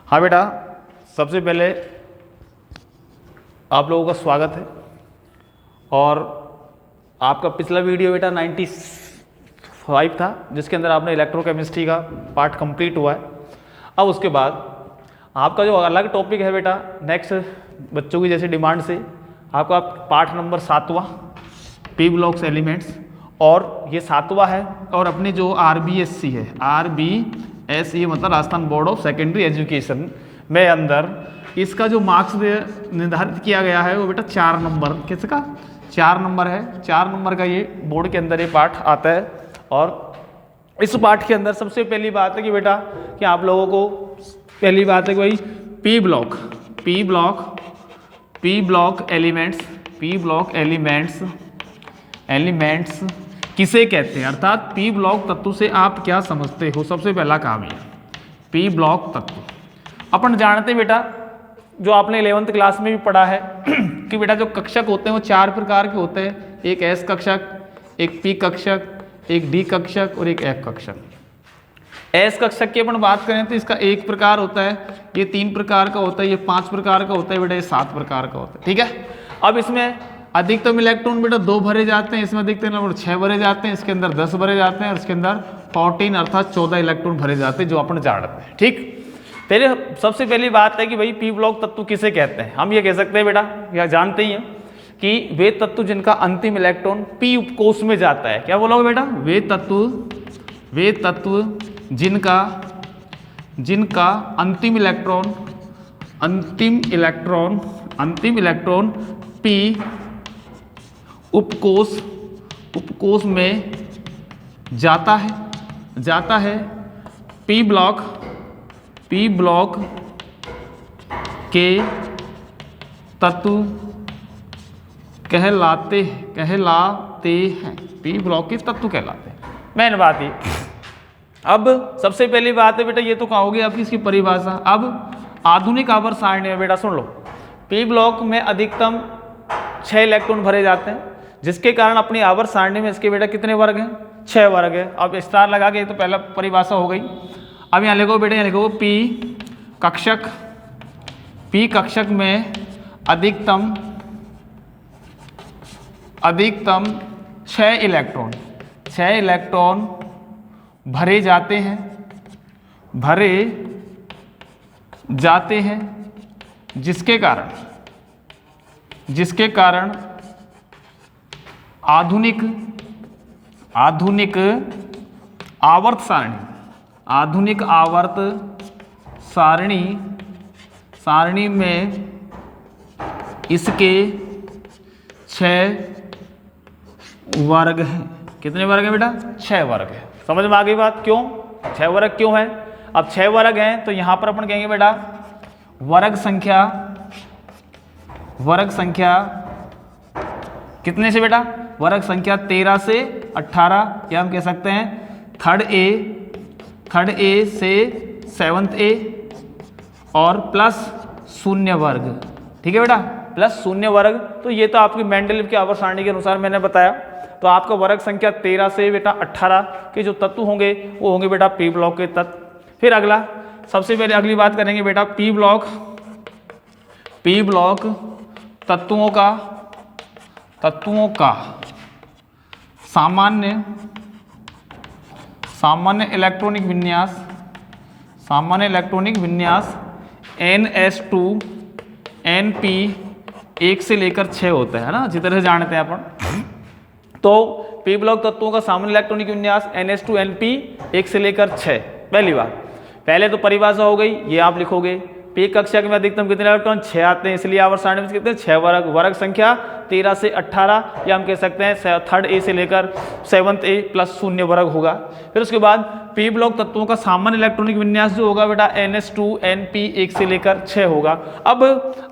हाँ बेटा, सबसे पहले आप लोगों का स्वागत है। और आपका पिछला वीडियो बेटा 95 था, जिसके अंदर आपने इलेक्ट्रोकेमिस्ट्री का पार्ट कंप्लीट हुआ है। अब उसके बाद आपका जो अलग टॉपिक है बेटा, नेक्स्ट बच्चों की जैसे डिमांड से आपका पार्ट नंबर 7वां पी ब्लॉक्स एलिमेंट्स, और ये 7वां है। और अपनी जो RBSC है, RBSE मतलब Rajasthan board of secondary education में अंदर इसका जो मार्क्स निर्धारित किया गया है वो बेटा 4 नंबर, किसका 4 नंबर है। 4 नंबर का ये बोर्ड के अंदर ये पार्ट आता है। और इस पार्ट के अंदर सबसे पहली बात है कि बेटा कि आप लोगों को पहली बात है कि भाई पी ब्लॉक एलिमेंट्स किसे कहते हैं, अर्थात पी ब्लॉक तत्व से आप क्या समझते हो। सबसे पहला काम है पी ब्लॉक तत्व। अपन जानते हैं बेटा, जो आपने 11th क्लास में भी पढ़ा है कि बेटा जो कक्षक होते हैं वो 4 प्रकार के होते हैं। एक S कक्षक, एक P कक्षक, एक D कक्षक और एक F कक्षक। S कक्षक की अपन बात करें तो इसका 1 प्रकार होता है, ये 3 प्रकार का होता है, ये 5 प्रकार का होता है बेटा, ये 7 प्रकार का होता है। ठीक है। अब इसमें अधिकतम इलेक्ट्रॉन बेटा 2 भरे जाते हैं, इसमें अधिकतम इलेक्ट्रॉन 6 भरे जाते हैं, इसके अंदर 10 भरे जाते हैं और इसके अंदर 14 अर्थात 14 इलेक्ट्रॉन भरे जाते हैं, जो अपन जानते हैं। ठीक। पहले सबसे पहली बात है कि भाई पी ब्लॉक तत्व किसे कहते हैं। हम ये कह सकते हैं बेटा, या जानते ही हैं कि वे तत्व जिनका अंतिम इलेक्ट्रॉन पी उपकोष में जाता है। क्या बोलोगे बेटा? वे तत्व जिनका अंतिम इलेक्ट्रॉन पी उपकोष में जाता है। पी ब्लॉक के तत्व कहलाते हैं। पी ब्लॉक के तत्व कहलाते हैं। मेन बात ये। अब सबसे पहली बात है बेटा, ये तो कहोगे आपकी इसकी परिभाषा। अब आधुनिक आवर्त सारणी में बेटा सुन लो, पी ब्लॉक में अधिकतम 6 इलेक्ट्रॉन भरे जाते हैं, जिसके कारण अपनी आवर्त सारणी में इसके बेटा कितने वर्ग हैं? 6 वर्ग है। अब स्टार लगा के तो पहला परिभाषा हो गई। अब यहाँ लिखो बेटा, यहाँ लिखो पी कक्षक में अधिकतम 6 इलेक्ट्रॉन भरे जाते हैं, जिसके कारण आधुनिक आवर्त सारणी में इसके 6 वर्ग हैं। कितने वर्ग हैं बेटा? 6 वर्ग है। समझ में आ गई बात? क्यों 6 वर्ग क्यों है? अब 6 वर्ग हैं तो यहां पर अपन कहेंगे बेटा वर्ग संख्या कितने से बेटा? वर्ग संख्या 13 से 18, या हम कह सकते हैं थर्ड ए से 7th ए और प्लस 0 वर्ग। ठीक है बेटा, प्लस 0 वर्ग। तो ये तो आपकी मेंडलीव की आवर्त सारणी के अनुसार मैंने बताया। तो आपका वर्ग संख्या 13 से बेटा 18 के जो तत्व होंगे वो होंगे बेटा पी ब्लॉक के तत्व। फिर अगला, सबसे पहले अगली बात करेंगे बेटा पी ब्लॉक तत्वों का सामान्य इलेक्ट्रॉनिक विन्यास NS2 NP 1 से लेकर 6 होता है ना, जिस तरह से जानते हैं अपन। तो पी ब्लॉक तत्वों का सामान्य इलेक्ट्रॉनिक विन्यास NS2 NP 1 से लेकर 6। पहली बात, पहले तो परिभाषा हो गई, ये आप लिखोगे। पी कक्षक में अधिकतम कितने इलेक्ट्रॉन? 6 आते हैं, इसलिए आवर्त सारणी में कितने? 6 वर्ग। वर्ग संख्या 13 से 18, या हम कह सकते हैं थर्ड ए से लेकर 7th ए प्लस 0 वर्ग होगा। फिर उसके बाद पी ब्लॉक तत्वों का सामान्य इलेक्ट्रॉनिक विन्यास जो होगा बेटा NS2 NP 1 से लेकर 6 होगा। अब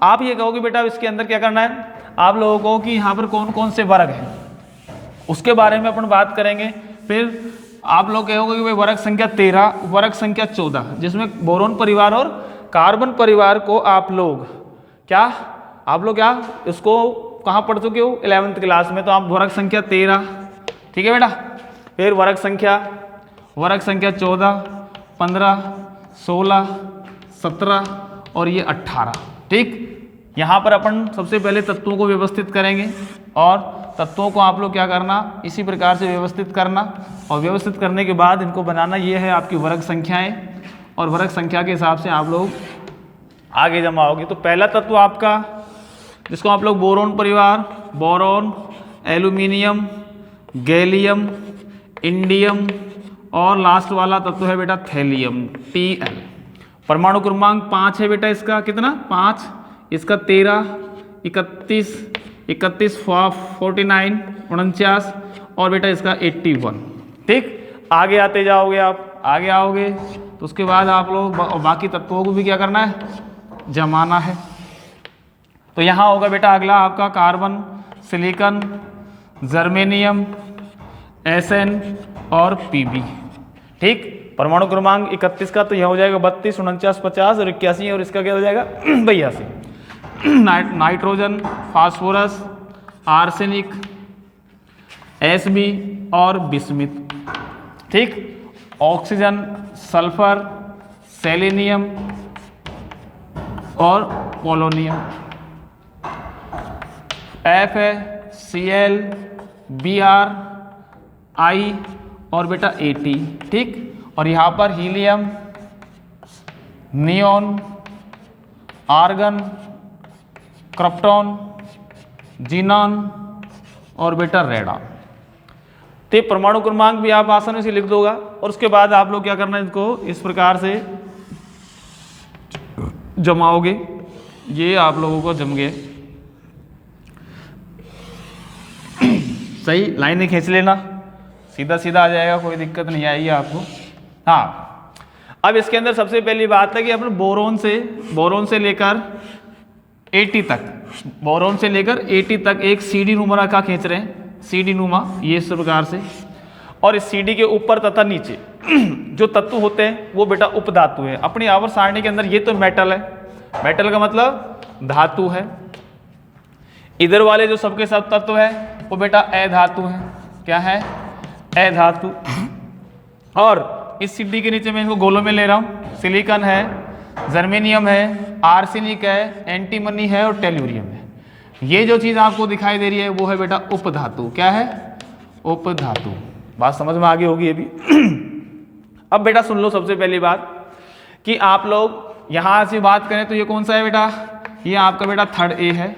आप ये कहोगे बेटा इसके अंदर क्या करना है आप लोगों को कि यहाँ पर कौन कौन से वर्ग हैं, उसके बारे में अपन बात करेंगे। फिर आप लोग कहोगे कि भाई वर्ग संख्या 13, वर्ग संख्या 14, जिसमें बोरोन परिवार और कार्बन परिवार को आप लोग क्या इसको कहाँ पढ़ चुके हो? 11th क्लास में। तो आप वर्ग संख्या 13, ठीक है बेटा। फिर वर्ग संख्या 14, 15, 16, 17 और ये 18। ठीक, यहाँ पर अपन सबसे पहले तत्वों को व्यवस्थित करेंगे और तत्वों को आप लोग क्या करना, इसी प्रकार से व्यवस्थित करना और व्यवस्थित करने के बाद इनको बनाना। ये है आपकी वर्ग संख्याएं और वर्ग संख्या के हिसाब से आप लोग आगे जमाओगे। तो पहला तत्व आपका, जिसको आप लोग बोरोन परिवार, बोरोन, एल्यूमिनियम, गैलियम, इंडियम और लास्ट वाला तत्व है बेटा थैलियम, Tl। परमाणु क्रमांक 5 है बेटा इसका, कितना 5, इसका 13, 31, 49, 49 और बेटा इसका 81। ठीक, आगे आते जाओगे आप, आगे आओगे तो उसके बाद आप लोग बाकी तत्वों को भी क्या करना है, जमाना है। तो यहाँ होगा बेटा अगला आपका कार्बन, सिलिकॉन, जर्मेनियम, Sn और Pb। ठीक, परमाणु क्रमांक 31 का तो यह हो जाएगा 32, 49, 50 और 81 और इसका क्या हो जाएगा 82। नाइट्रोजन, फास्फोरस, आर्सेनिक, Sb और बिस्मिथ। ठीक, ऑक्सीजन, सल्फर, सेलेनियम और पोलोनियम। F है Cl, Br, I और बेटा At। ठीक, और यहाँ पर helium, neon, argon, krypton, xenon और बेटा रेडॉन। तो परमाणु क्रमांक भी आप आसानी से लिख दोगा और उसके बाद आप लोग क्या करना है, इनको इस प्रकार से जमाओगे। ये आप लोगों को जम गए, सही लाइनें खींच लेना, सीधा सीधा आ जाएगा, कोई दिक्कत नहीं आएगी आपको। हाँ, अब इसके अंदर सबसे पहली बात है कि अपन बोरोन से लेकर 80 तक, बोरोन से लेकर 80 तक एक सीडी नुमा रेखा खींच रहे हैं, सीडी नुमा, ये इस प्रकार से। और इस सीडी के ऊपर तथा नीचे जो तत्व होते हैं वो बेटा उपधातु है। अपनी आवर्त सारणी के अंदर ये तो मेटल है, मेटल का मतलब धातु है। इधर वाले जो सबके सब तत्व है वो बेटा अधातु है। क्या है, अधातु। और इस सीडी के नीचे मैं इनको गोलों में ले रहा हूँ, सिलिकॉन है, जर्मेनियम है, आर्सेनिक है, एंटीमनी है और टेल्यूरियम है। ये जो चीज़ आपको दिखाई दे रही है वो है बेटा उपधातु। क्या है, उपधातु। बात समझ में आ गई होगी ये भी। अब बेटा सुन लो सबसे पहली बात कि आप लोग यहाँ से बात करें तो ये कौन सा है बेटा, ये आपका बेटा 3rd A है,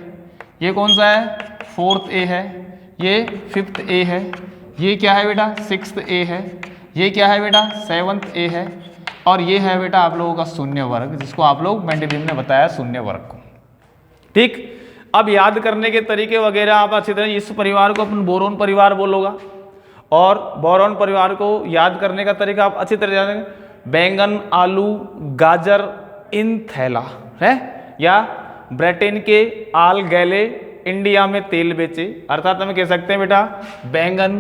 ये कौन सा है 4th A है, ये 5th A है, ये क्या है बेटा 6th A है, ये क्या है बेटा 7th A है और ये है बेटा आप लोगों का शून्य वर्ग, जिसको आप लोग मेंडेलीव ने बताया शून्य वर्ग को। ठीक, अब याद करने के तरीके वगैरह आप अच्छी तरह, इस परिवार को अपन बोरोन परिवार बोलोगा और बोरोन परिवार को याद करने का तरीका आप अच्छी तरह जानेंगे। बैंगन, आलू, गाजर इन थैला है, या ब्रिटेन के आल गैले इंडिया में तेल बेचे। अर्थात हम कह सकते हैं बेटा बैंगन,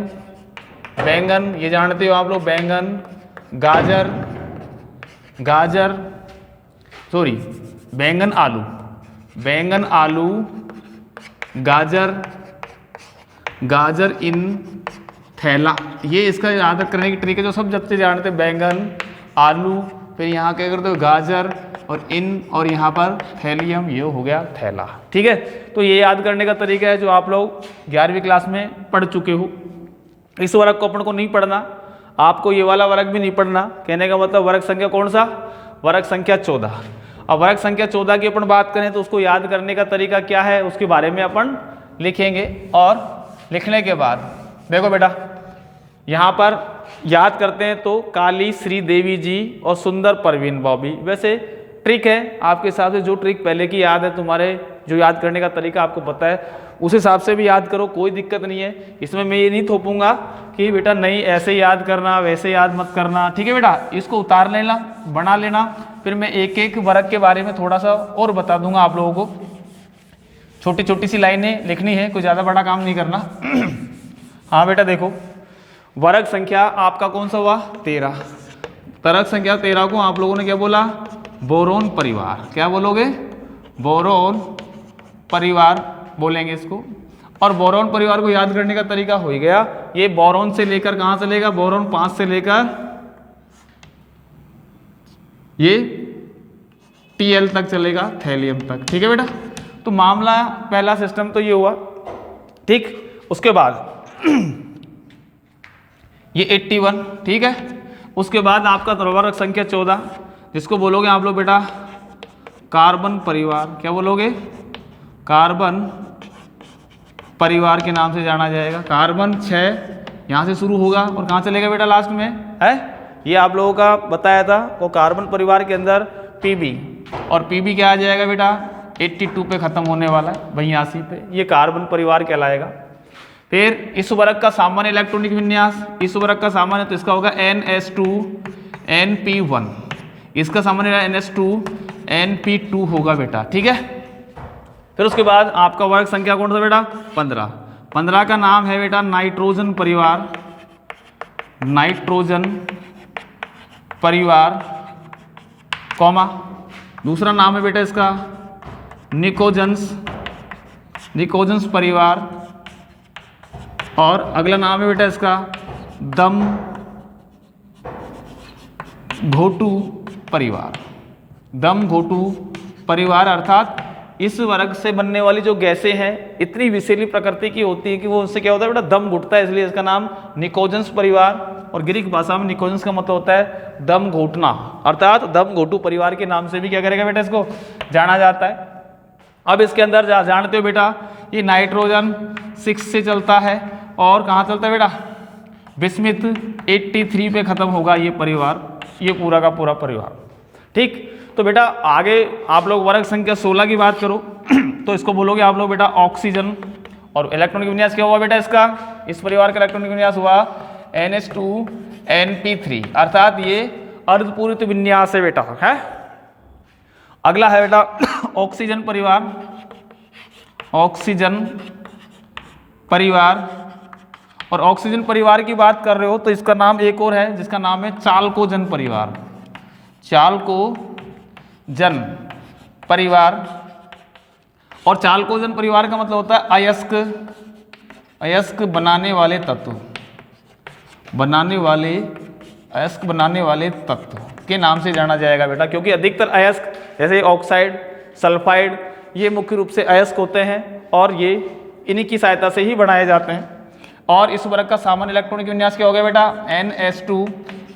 बैंगन ये जानते हो आप लोग, बैंगन, गाजर, गाजर सॉरी बैंगन आलू, बैंगन आलू, गाजर, गाजर इन थैला। ये इसका याद करने की तरीके जो सब जब से जानते हैं, बैंगन, आलू, फिर यहाँ क्या करते हो गाजर और इन, और यहाँ पर थैलियम, ये हो गया थैला। ठीक है, तो ये याद करने का तरीका है जो आप लोग 11वीं क्लास में पढ़ चुके हो। इस वर्ग को अपन को नहीं पढ़ना, आपको ये वाला वर्ग भी नहीं पढ़ना। कहने का मतलब वर्ग संख्या कौन सा, वर्ग संख्या 14। अब वर्ग संख्या 14 की अपन बात करें तो उसको याद करने का तरीका क्या है उसके बारे में अपन लिखेंगे। और लिखने के बाद देखो बेटा यहाँ पर याद करते हैं तो काली श्री देवी जी और सुंदर परवीन बॉबी। वैसे ट्रिक है आपके हिसाब से, जो ट्रिक पहले की याद है तुम्हारे, जो याद करने का तरीका आपको पता है उस हिसाब से भी याद करो, कोई दिक्कत नहीं है। इसमें मैं ये नहीं थोपूंगा कि बेटा नहीं ऐसे याद करना वैसे याद मत करना। ठीक है बेटा, इसको उतार लेना, बना लेना, फिर मैं एक एक वर्ग के बारे में थोड़ा सा और बता दूंगा आप लोगों को। छोटी छोटी सी लाइनें लिखनी है, कोई ज़्यादा बड़ा काम नहीं करना। हाँ बेटा देखो, वर्ग संख्या आपका कौन सा हुआ 13। वर्ग संख्या 13 को आप लोगों ने क्या बोला, बोरोन परिवार। क्या बोलोगे, बोरोन परिवार बोलेंगे इसको। और बोरोन परिवार को याद करने का तरीका हो ही गया। ये बोरोन से लेकर कहाँ से लेगा, बोरोन 5 से लेकर ये Tl तक चलेगा थैलियम तक। ठीक है बेटा, तो मामला पहला सिस्टम तो ये हुआ। ठीक, उसके बाद ये 81। ठीक है, उसके बाद आपका ध्रुवक संख्या 14, जिसको बोलोगे आप लोग बेटा कार्बन परिवार। क्या बोलोगे? कार्बन परिवार के नाम से जाना जाएगा। कार्बन 6 यहाँ से शुरू होगा और कहाँ चलेगा बेटा लास्ट में है, ये आप लोगों का बताया था वो कार्बन परिवार के अंदर Pb, और Pb क्या आ जाएगा बेटा 82 पे खत्म होने वाला है, 82 पे, ये कार्बन परिवार कहलाएगा। फिर इस वर्ग का सामान्य इलेक्ट्रॉनिक विन्यास, इस वर्ग का सामान्य तो इसका होगा NS2 NP1, इसका सामान्य NS2 NP2 होगा बेटा। ठीक है, फिर उसके बाद आपका वर्ग संख्या कौन सा बेटा 15। 15 का नाम है बेटा नाइट्रोजन परिवार, नाइट्रोजन परिवार कॉमा, दूसरा नाम है बेटा इसका निकोजन्स, निकोजन्स परिवार, और अगला नाम है बेटा इसका दम घोटू परिवार, दम घोटू परिवार। अर्थात इस वर्ग से बनने वाली जो गैसें हैं इतनी विषैली प्रकृति की होती है कि वो उससे क्या होता है बेटा दम घुटता है, इसलिए इसका नाम निकोजन्स परिवार, और ग्रीक भाषा में निकोजन्स का मतलब होता है दम घोटना, अर्थात दम घोटू परिवार के नाम से भी क्या करेगा बेटा इसको जाना जाता है। अब इसके अंदर जानते हो बेटा ये नाइट्रोजन 6 से चलता है और कहाँ चलता है बेटा बिस्मिथ 83 पे खत्म होगा ये परिवार, ये पूरा का पूरा परिवार। ठीक, तो बेटा आगे आप लोग वर्ग संख्या 16 की बात करो तो इसको बोलोगे आप लोग बेटा ऑक्सीजन, और इलेक्ट्रॉनिक विन्यास क्या हुआ बेटा इसका, इस परिवार का इलेक्ट्रॉनिक विन्यास हुआ NH2 NP3, अर्थात ये अर्धपूरित विन्यास है बेटा है। अगला है बेटा ऑक्सीजन परिवार, ऑक्सीजन परिवार, और ऑक्सीजन परिवार की बात कर रहे हो तो इसका नाम एक और है जिसका नाम है चाल्कोजन परिवार, चाल्कोजन परिवार। और चाल्कोजन परिवार का मतलब होता है अयस्क, अयस्क बनाने वाले तत्व, बनाने वाले, अयस्क बनाने वाले तत्व के नाम से जाना जाएगा बेटा, क्योंकि अधिकतर अयस्क जैसे ऑक्साइड, सल्फाइड, ये मुख्य रूप से अयस्क होते हैं और ये इन्हीं की सहायता से ही बनाए जाते हैं। और इस वर्ग का सामान्य इलेक्ट्रॉनिक विन्यास क्या हो गया बेटा NS2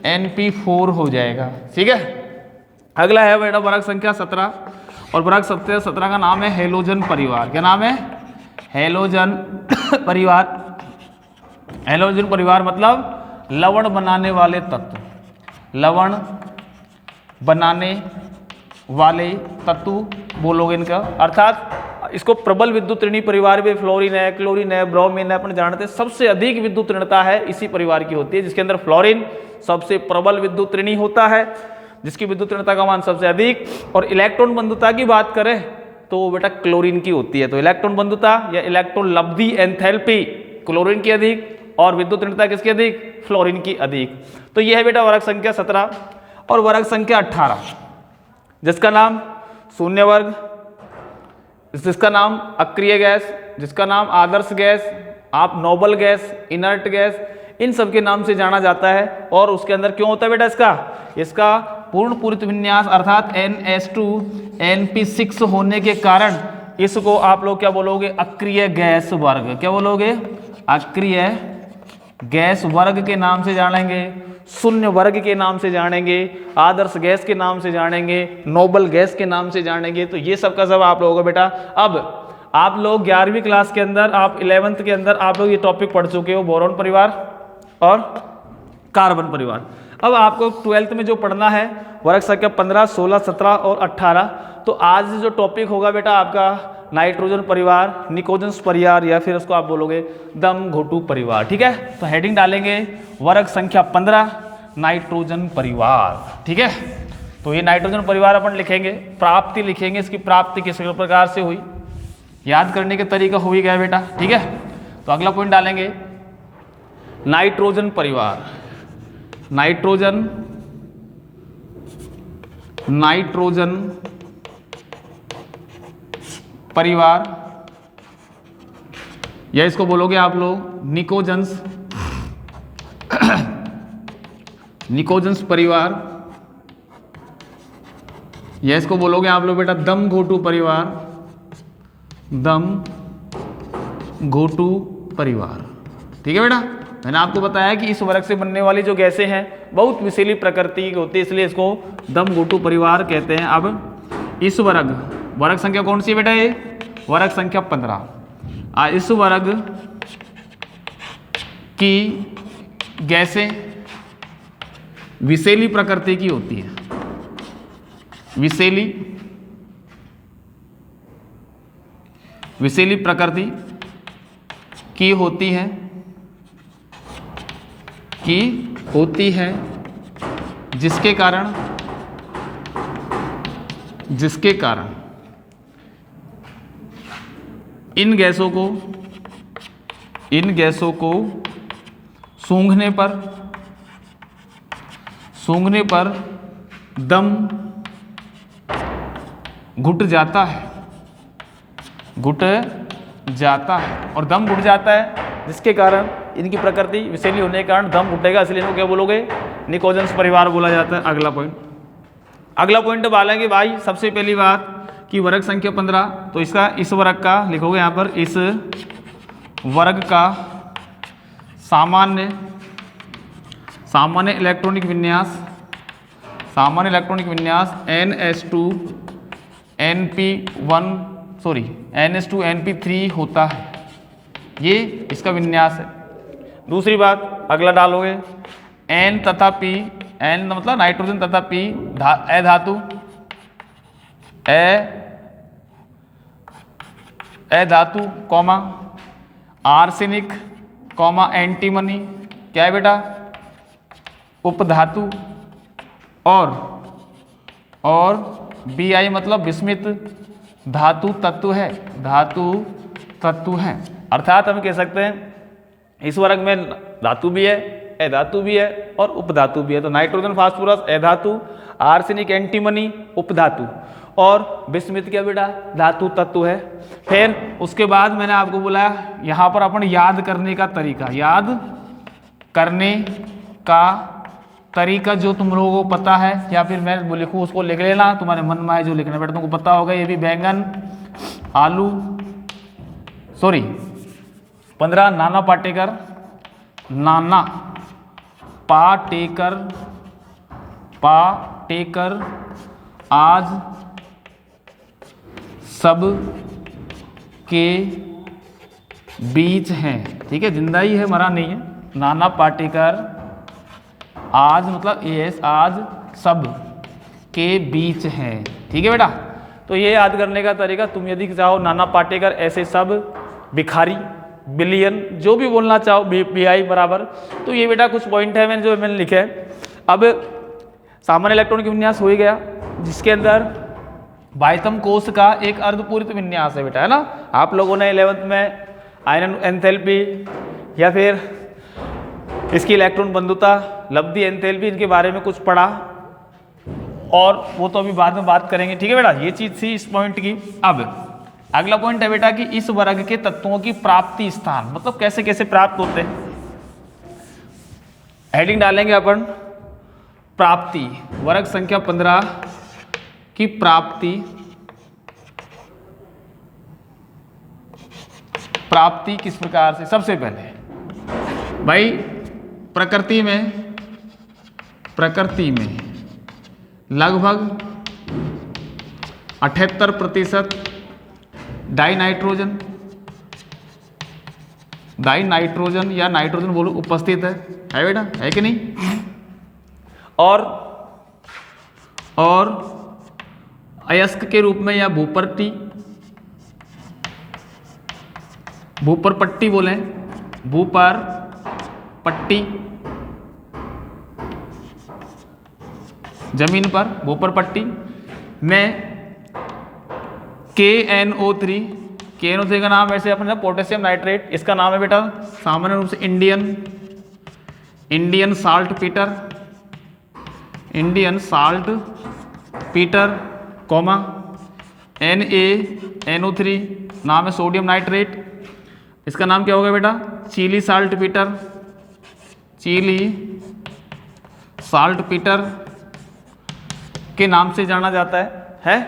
NP4 हो जाएगा। ठीक है, अगला है बेटा वर्ग संख्या 17, और वर्ग 17 का नाम है हेलोजन परिवार। क्या नाम है? हेलोजन परिवार। हेलोजन परिवार मतलब लवण बनाने वाले तत्व, लवण बनाने वाले तत्व बोलोगे इनका, अर्थात इसको प्रबल विद्युत ऋणी परिवार भी, फ्लोरीन है, क्लोरीन है, ब्रोमीन है, अपन जानते हैं सबसे अधिक विद्युत ऋणता है इसी परिवार की होती है, जिसके अंदर फ्लोरीन सबसे प्रबल विद्युत ऋणी होता है, जिसकी विद्युत ऋणता का मान सबसे अधिक। और इलेक्ट्रॉन बंधुता की बात करें तो वो बेटा क्लोरीन की होती है, तो इलेक्ट्रॉन बंधुता या इलेक्ट्रॉन लब्धि एंथैल्पी क्लोरीन की अधिक और विद्युत ऋणता किसकी अधिक? फ्लोरीन की अधिक। तो यह है बेटा वर्ग संख्या 17। और वर्ग संख्या 18 जिसका नाम शून्य वर्ग, जिसका नाम अक्रिय गैस, जिसका नाम आदर्श गैस, आप नोबल गैस, इनर्ट गैस, इन सब के नाम से जाना जाता है। और उसके अंदर क्यों होता है बेटा इसका पूर्ण पूरित विन्यास अर्थात NS2 NP6 होने के कारण इसको आप लोग क्या बोलोगे? अक्रिय गैस वर्ग। क्या बोलोगे? अक्रिय गैस वर्ग के नाम से जानेंगे, शून्य वर्ग के नाम से जानेंगे, आदर्श गैस के नाम से जानेंगे, नोबल गैस के नाम से जानेंगे। तो ये सब का सब आप लोगों को बेटा, अब आप लोग 11वीं क्लास के अंदर, आप 11th के अंदर आप लोग ये टॉपिक पढ़ चुके हो, बोरॉन परिवार और कार्बन परिवार। अब आपको 12th में जो पढ़ना है वर्ग संख्या 15, 16, 17 और 18। तो आज जो टॉपिक होगा बेटा आपका नाइट्रोजन परिवार, निकोजन्स परिवार, या फिर उसको आप बोलोगे दम घोटू परिवार। ठीक है, तो हेडिंग डालेंगे वर्ग संख्या 15 नाइट्रोजन परिवार। ठीक है, तो ये नाइट्रोजन परिवार अपन लिखेंगे, प्राप्ति लिखेंगे, इसकी प्राप्ति किस प्रकार से हुई, याद करने के तरीका हो ही गया बेटा। ठीक है, तो अगला पॉइंट डालेंगे नाइट्रोजन परिवार, नाइट्रोजन परिवार, या इसको बोलोगे आप लोग निकोजन्स, निकोजन्स परिवार, या इसको बोलोगे आप लोग बेटा दम घोटू परिवार, दम घोटू परिवार। ठीक है बेटा, मैंने आपको बताया कि इस वर्ग से बनने वाली जो गैसें हैं बहुत विषैली प्रकृति की होती है, इसलिए इसको दम घोटू परिवार कहते हैं। अब इस वर्ग संख्या कौन सी है बेटा, ये वर्ग संख्या 15। इस वर्ग की गैसें विषैली प्रकृति की होती है, विषैली प्रकृति की होती है, जिसके कारण इन गैसों को सूंघने पर दम घुट जाता है, और दम घुट जाता है जिसके कारण इनकी प्रकृति विषैली होने के कारण दम घुटेगा, इसलिए इनको क्या बोलोगे, निकोजेंस परिवार बोला जाता है। अगला पॉइंट डालेंगे भाई। सबसे पहली बात कि वर्ग संख्या 15, तो इसका इस वर्ग का लिखोगे यहाँ पर, इस वर्ग का सामान्य इलेक्ट्रॉनिक विन्यास NH2NP3 होता है, ये इसका विन्यास है। दूसरी बात अगला डालोगे, N तथा P, N मतलब नाइट्रोजन तथा P अधातु कॉमा आर्सेनिक कॉमा एंटीमनी, क्या है बेटा, उपधातु, और Bi मतलब विस्मित धातु तत्व है। अर्थात हम कह सकते हैं इस वर्ग में धातु भी है, अधातु भी है और उपधातु भी है। तो नाइट्रोजन फास्फोरस अधातु, आर्सेनिक एंटीमनी उपधातु, और विस्मित क्या बेटा, धातु तत्व है। फिर उसके बाद मैंने आपको बोला यहाँ पर अपन याद करने का तरीका जो तुम लोगों को पता है, या फिर मैं लिखूँ उसको लिख लेना, तुम्हारे मन में है जो लिखना बेटा, तुमको पता होगा। ये भी बैंगन, आलू, 15 नाना पाटेकर आज सब के बीच हैं। ठीक है, जिंदा ही है, मरा नहीं है। नाना पाटेकर आज मतलब आज सब के बीच हैं। ठीक है बेटा, तो ये याद करने का तरीका, तुम यदि चाहो नाना पाटेकर ऐसे सब, भिखारी, बिलियन, जो भी बोलना चाहो, BI बराबर। तो ये बेटा कुछ पॉइंट है मैंने लिखे हैं। अब सामान्य इलेक्ट्रॉनिक विन्यास हो ही गया, जिसके अंदर बाह्यतम कोश का एक अर्धपूरित विन्यास है बेटा, है ना। आप लोगों ने 11th में आयरन एंथैल्पी या फिर इसकी इलेक्ट्रॉन बंधुता, लब्धि एंथैल्पी, इनके बारे में कुछ पढ़ा, और वो तो अभी बाद में बात करेंगे। ठीक है बेटा, ये चीज थी इस पॉइंट की। अब अगला पॉइंट है बेटा कि इस वर्ग के तत्वों की प्राप्ति स्थान, मतलब कैसे कैसे प्राप्त होते हैं। हेडिंग डालेंगे अपन प्राप्ति, वर्ग संख्या 15 की प्राप्ति किस प्रकार से। सबसे पहले भाई प्रकृति में लगभग 78% डाइनाइट्रोजन या नाइट्रोजन बोलो उपस्थित है बेटा, है कि नहीं। और अयस्क के रूप में या भूपर पट्टी बोलें, भूपर पट्टी, जमीन पर भूपर पट्टी में KNO3 का नाम वैसे अपने पोटेशियम नाइट्रेट, इसका नाम है बेटा सामान्य रूप से Indian salt Peter, comma NaNO3 नाम है सोडियम नाइट्रेट, इसका नाम क्या होगा बेटा, चिली साल्ट पीटर के नाम से जाना जाता है। है।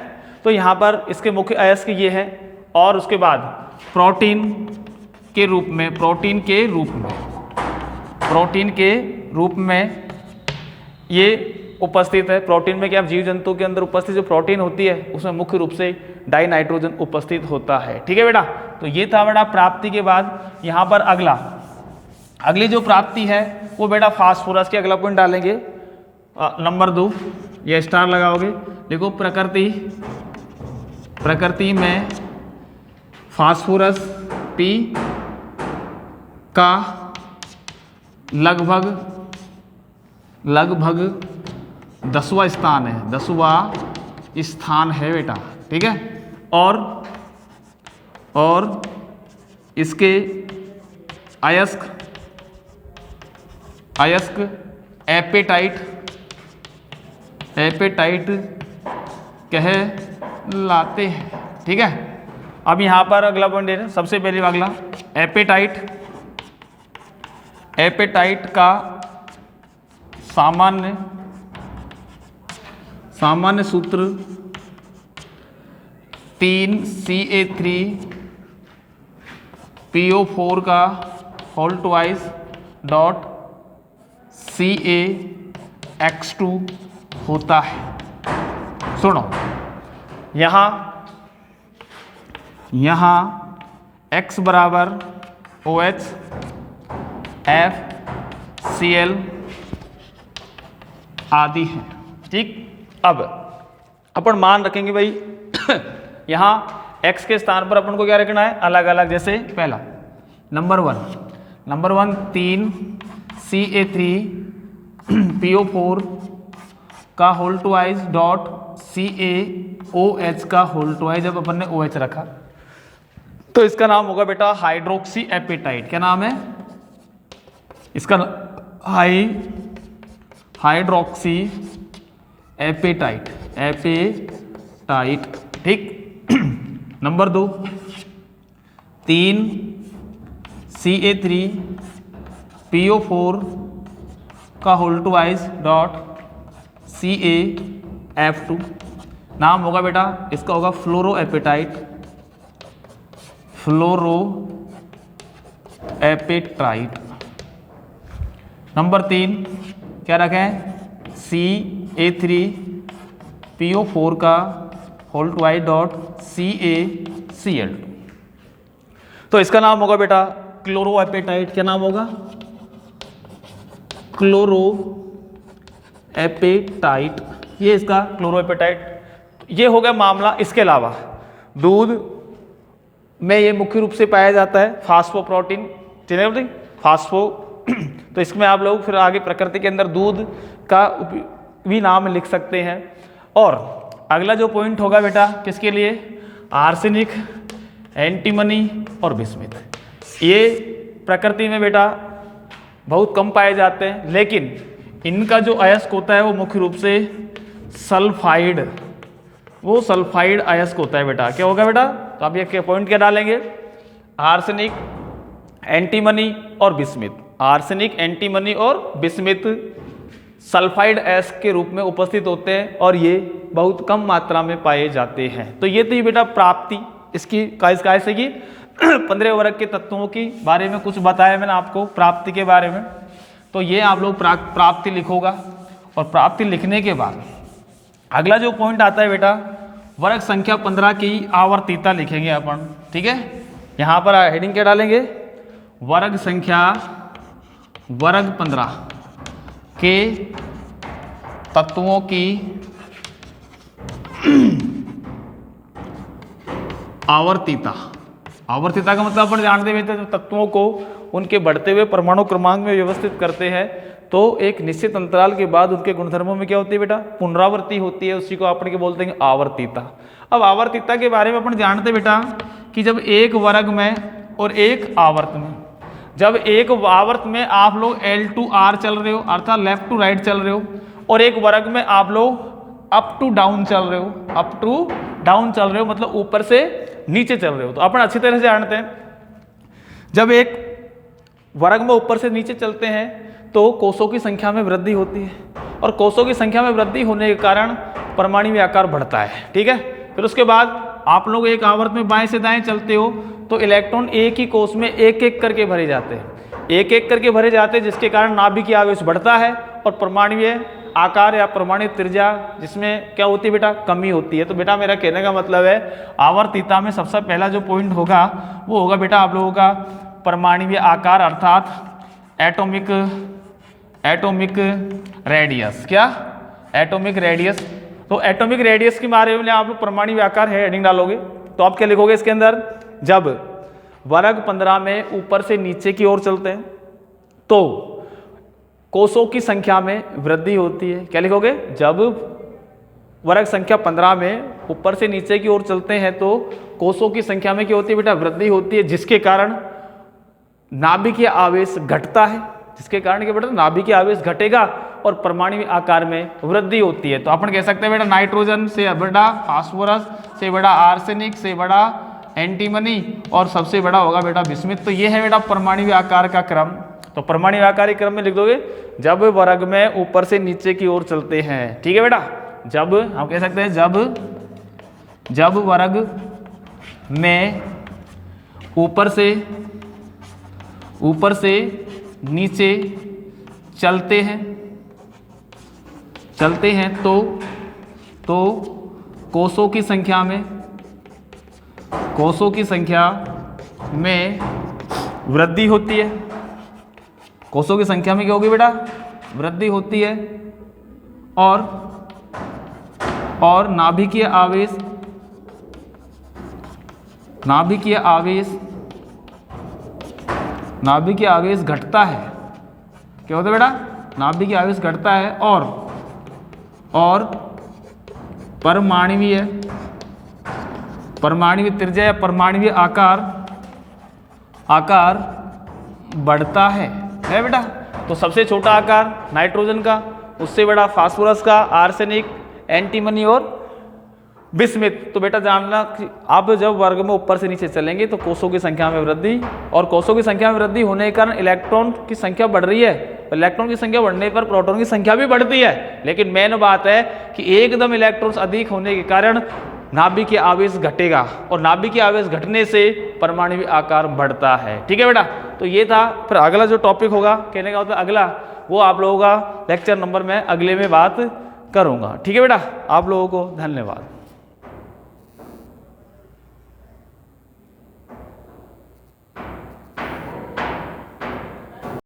तो यहाँ पर इसके मुख्य अयस्क ये है, और उसके बाद प्रोटीन के रूप में, प्रोटीन के रूप में ये उपस्थित है। प्रोटीन में क्या, जीव जंतु के अंदर उपस्थित जो प्रोटीन होती है उसमें मुख्य रूप से डाइनाइट्रोजन उपस्थित होता है। ठीक है बेटा, तो ये था बेटा प्राप्ति के बाद। यहाँ पर अगली जो प्राप्ति है वो बेटा फास्फोरस के, अगला पॉइंट डालेंगे नंबर 2, ये स्टार लगाओगे, देखो प्रकृति में फास्फोरस P का लगभग 10वां स्थान है, 10वां स्थान है बेटा। ठीक है, और इसके अयस्क एपेटाइट कहलाते हैं। ठीक है, अब यहाँ पर अगला पॉइंट दे रहे हैं, सबसे पहले अगला एपेटाइट का सामान्य सूत्र 3Ca3PO4 का होल ट्वाइस डॉट CaX2 होता है। सुनो, यहाँ X बराबर OH FCl आदि है। ठीक, अब अपन मान रखेंगे भाई यहाँ X के स्थान पर अपन को क्या रखना है, अलग अलग। जैसे पहला नंबर वन 3Ca3PO4 का होल ट्वाइस डॉट CaOH का होल ट्वाइस। जब अपन ने OH रखा तो इसका नाम होगा बेटा हाइड्रोक्सी एपेटाइट। क्या नाम है इसका? Hydroxy apatite. ठीक, नंबर 2 3Ca3PO4 का होल ट्वाइस डॉट CaF2 नाम होगा बेटा इसका होगा फ्लोरो एपेटाइट। नंबर 3 क्या रखें, Ca3PO4 का होल ट्वाइस डॉट CaCl। तो इसका नाम होगा बेटा क्लोरो एपेटाइट। क्या नाम होगा? Chlorapatite. ये इसका क्लोरो एपेटाइट। ये हो गया मामला। इसके अलावा दूध में ये मुख्य रूप से पाया जाता है फास्फोप्रोटीन, फास्फो। तो इसमें आप लोग फिर आगे प्रकृति के अंदर दूध का भी नाम लिख सकते हैं। और अगला जो पॉइंट होगा बेटा किसके लिए, आर्सेनिक, एंटीमनी और बिस्मिथ। ये प्रकृति में बेटा बहुत कम पाए जाते हैं, लेकिन इनका जो अयस्क होता है वो मुख्य रूप से सल्फाइड, वो सल्फाइड अयस्क होता है बेटा। क्या होगा बेटा? तो आप ये पॉइंट क्या डालेंगे, आर्सेनिक, एंटीमनी और बिस्मिथ। आर्सेनिक, एंटीमनी और बिस्मिथ सल्फाइड अयस्क के रूप में उपस्थित होते हैं और ये बहुत कम मात्रा में पाए जाते हैं। तो ये थी बेटा प्राप्ति इसकी कैसे की 15 वर्ग के तत्वों के बारे में कुछ बताया मैंने आपको प्राप्ति के बारे में। तो ये आप लोग प्राप्ति लिखोगा और प्राप्ति लिखने के बाद अगला जो पॉइंट आता है बेटा वर्ग संख्या 15 की आवर्तीता लिखेंगे अपन। ठीक है, यहाँ पर हेडिंग क्या डालेंगे, वर्ग संख्या वर्ग 15 के तत्वों की आवर्तीता। आवर्तीता का मतलब अपन जानते हुए तत्वों को उनके बढ़ते हुए परमाणु क्रमांक में व्यवस्थित करते हैं, तो एक निश्चित अंतराल के बाद उनके गुणधर्मों में क्या होती है बेटा, पुनरावृत्ति होती है। उसी को अपन के बोलते हैं आवर्तीता। अब आवर्तीता के बारे में अपन जानते बेटा कि जब एक वर्ग में और एक आवर्त में, जब एक आवर्त में आप लोग L to R चल रहे हो अर्थात लेफ्ट टू राइट चल रहे हो, और एक वर्ग में आप लोग अप टू डाउन चल रहे हो, अप टू डाउन चल रहे हो मतलब ऊपर से नीचे चल रहे हो। तो अपन अच्छी तरह से जानते हैं जब एक वर्ग में ऊपर से नीचे चलते हैं तो कोषों की संख्या में वृद्धि होती है, और कोषों की संख्या में वृद्धि होने के कारण परमाणु आकार बढ़ता है। ठीक है, फिर उसके बाद आप लोग एक आवर्त में बाएं से दाएं चलते हो तो इलेक्ट्रॉन एक ही कोष में एक एक करके भरे जाते हैं, एक एक करके भरे जाते हैं, जिसके कारण नाभिकीय आवेश बढ़ता है और परमाणुीय आकार या परमाणु त्रिज्या जिसमें क्या होती है बेटा, कमी होती है। तो बेटा मेरा कहने का मतलब है आवर्तिता में सबसे पहला जो पॉइंट होगा वो होगा बेटा आप लोगों का परमाणुीय आकार अर्थात एटॉमिक रेडियस। क्या? Atomic radius. तो एटॉमिक रेडियस के बारे में आप लोग परमाणु आकार है हेडिंग डालोगे तो आप क्या लिखोगे इसके अंदर, जब वर्ग 15 में ऊपर से नीचे की ओर चलते हैं तो कोषों की संख्या में वृद्धि होती है। क्या लिखोगे? जब वर्ग संख्या 15 में ऊपर से नीचे की ओर चलते हैं तो कोषों की संख्या में क्या होती है बेटा, वृद्धि होती है, जिसके कारण नाभिकीय आवेश घटता है, जिसके कारण क्या बेटा नाभिकीय आवेश घटेगा और परमाणु आकार में वृद्धि होती है। तो अपन कह सकते हैं बेटा नाइट्रोजन से बड़ा फास्फोरस से बड़ा आर्सेनिक से बड़ा एंटीमनी और सबसे बड़ा होगा बेटा बिस्मिथ। तो ये है बेटा परमाणु आकार का क्रम। तो परमाणु आकार के क्रम में लिख दोगे जब वर्ग में ऊपर से नीचे की ओर चलते हैं। ठीक है बेटा, जब हम कह सकते हैं जब वर्ग में ऊपर से नीचे चलते हैं तो कोषों की संख्या में वृद्धि होती है। कोषों की संख्या में क्या होगी बेटा, वृद्धि होती है और नाभिकीय आवेश घटता है। क्या होता है बेटा, नाभिकीय आवेश घटता है और परमाणुीय त्रिज्या या परमाणुीय आकार बढ़ता है बेटा। तो सबसे छोटा आकार नाइट्रोजन का, उससे बड़ा फास्फोरस का, आर्सेनिक, एंटीमनी और बिस्मिथ। तो बेटा जानना कि आप जब वर्ग में ऊपर से नीचे चलेंगे तो कोषों की संख्या में वृद्धि, और कोषों की संख्या में वृद्धि होने के कारण इलेक्ट्रॉन की संख्या बढ़ रही है। इलेक्ट्रॉन की संख्या बढ़ने पर प्रोटॉन की संख्या भी बढ़ती है, लेकिन मेन बात है कि एकदम इलेक्ट्रॉन्स अधिक होने के कारण नाभिकीय आवेश घटेगा और नाभिकीय आवेश घटने से परमाणु आकार बढ़ता है। ठीक है बेटा, तो ये था। फिर अगला जो टॉपिक होगा, कहने का होता है अगला, वो आप लोगों का लेक्चर नंबर में अगले में बात करूंगा। ठीक है बेटा, आप लोगों को धन्यवाद।